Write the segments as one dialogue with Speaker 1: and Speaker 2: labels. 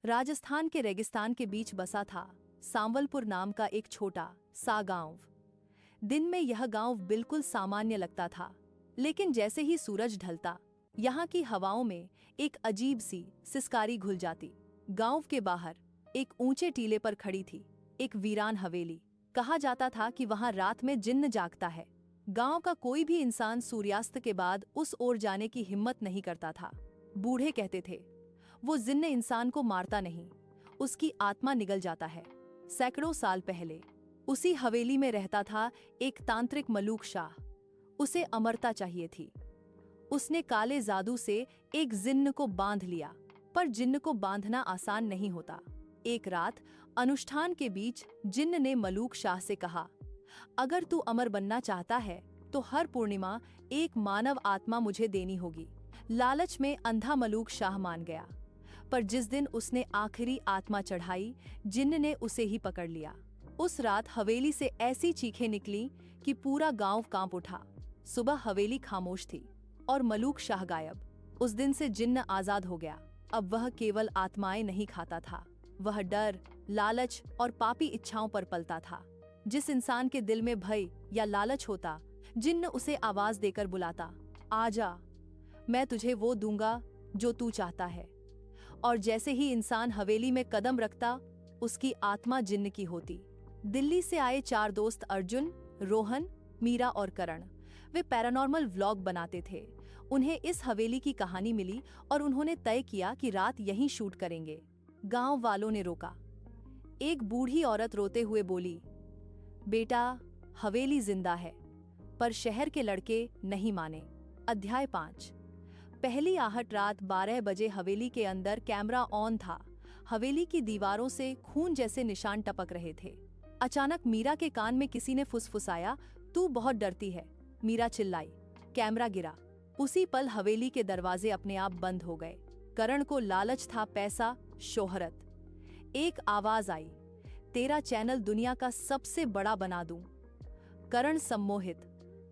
Speaker 1: राजस्थान के रेगिस्तान के बीच बसा था सांवलपुर नाम का एक छोटा सा गांव। दिन में यह गांव बिल्कुल सामान्य लगता था, लेकिन जैसे ही सूरज ढलता यहाँ की हवाओं में एक अजीब सी सिसकारी घुल जाती। गांव के बाहर एक ऊंचे टीले पर खड़ी थी एक वीरान हवेली। कहा जाता था कि वहां रात में जिन्न जागता है। गांव का कोई भी इंसान सूर्यास्त के बाद उस ओर जाने की हिम्मत नहीं करता था। बूढ़े कहते थे, वो जिन्न इंसान को मारता नहीं, उसकी आत्मा निगल जाता है। सैकड़ों साल पहले उसी हवेली में रहता था एक तांत्रिक मलूक शाह। उसे अमरता चाहिए थी। उसने काले जादू से एक जिन्न को बांध लिया, पर जिन्न को बांधना आसान नहीं होता। एक रात अनुष्ठान के बीच जिन्न ने मलूक शाह से कहा, अगर तू अमर बनना चाहता है तो हर पूर्णिमा एक मानव आत्मा मुझे देनी होगी। लालच में अंधा मलूक शाह मान गया, पर जिस दिन उसने आखिरी आत्मा चढ़ाई, जिन्न ने उसे ही पकड़ लिया। उस रात हवेली से ऐसी चीखें निकली कि पूरा गांव कांप उठा। सुबह हवेली खामोश थी और मलूक शाह गायब। उस दिन से जिन्न आजाद हो गया। अब वह केवल आत्माएं नहीं खाता था, वह डर, लालच और पापी इच्छाओं पर पलता था। जिस इंसान के दिल में भय या लालच होता, जिन्न उसे आवाज देकर बुलाता, आजा, मैं तुझे वो दूंगा जो तू चाहता है। और जैसे ही इंसान हवेली में कदम रखता, उसकी आत्मा जिन्न की होती। दिल्ली से आए 4 दोस्त अर्जुन, रोहन, मीरा और करण, वे पैरानॉर्मल व्लॉग बनाते थे। उन्हें इस हवेली की कहानी मिली और उन्होंने तय किया कि रात यहीं शूट करेंगे। गांव वालों ने रोका। एक बूढ़ी औरत रोते हुए बोली, बेटा, हवेली जिंदा है, पर शहर के लड़के नहीं माने। अध्याय 5। पहली आहट रात 12 बजे हवेली के अंदर कैमरा ऑन था। हवेली की दीवारों से खून जैसे निशान टपक रहे थे। अचानक मीरा के कान में किसी ने फुसफुसाया, तू बहुत डरती है। मीरा चिल्लाई। कैमरा गिरा। उसी पल हवेली के दरवाजे अपने आप बंद हो गए। करण को लालच था पैसा, शोहरत। एक आवाज आई, तेरा चैनल दुनिया का सबसे बड़ा बना दूं। करण सम्मोहित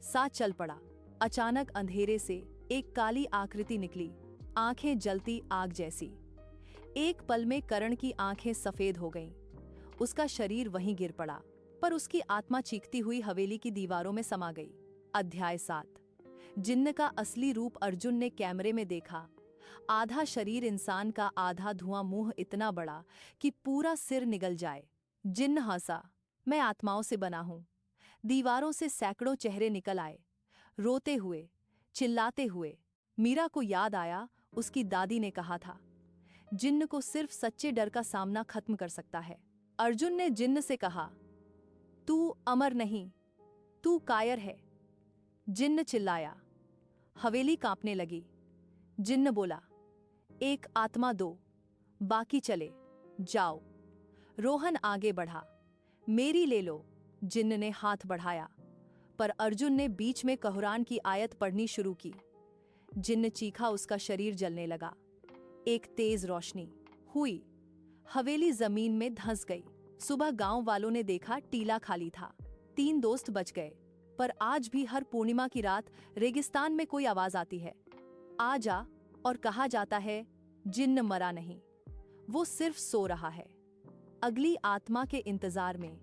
Speaker 1: सा चल पड़ा। अचानक अंधेरे से एक काली आकृति निकली, आंखें जलती आग जैसी। एक पल में करण की आंखें सफेद हो गईं। उसका शरीर वहीं गिर पड़ा, पर उसकी आत्मा चीखती हुई हवेली की दीवारों में समा गई। अध्याय 7। जिन्न का असली रूप अर्जुन ने कैमरे में देखा। आधा शरीर इंसान का, आधा धुआं, मुंह इतना बड़ा कि पूरा सिर निगल जाए। जिन्न हंसा, मैं आत्माओं से बना हूं। दीवारों से सैकड़ों चेहरे निकल आए, रोते हुए, चिल्लाते हुए। मीरा को याद आया, उसकी दादी ने कहा था, जिन्न को सिर्फ सच्चे डर का सामना खत्म कर सकता है। अर्जुन ने जिन्न से कहा, तू अमर नहीं, तू कायर है। जिन्न चिल्लाया। हवेली कांपने लगी। जिन्न बोला, एक आत्मा दो, बाकी चले जाओ। रोहन आगे बढ़ा, मेरी ले लो। जिन्न ने हाथ बढ़ाया, पर अर्जुन ने बीच में कुरान की आयत पढ़नी शुरू की। जिन्न चीखा, उसका शरीर जलने लगा। एक तेज रोशनी हुई, हवेली जमीन में धंस गई। सुबह गांव वालों ने देखा, टीला खाली था। 3 दोस्त बच गए, पर आज भी हर पूर्णिमा की रात रेगिस्तान में कोई आवाज आती है, आ जा, और कहा जाता है, जिन्न मरा नहीं, वो सिर्फ सो रहा है। अगली आत्मा के इंतजार में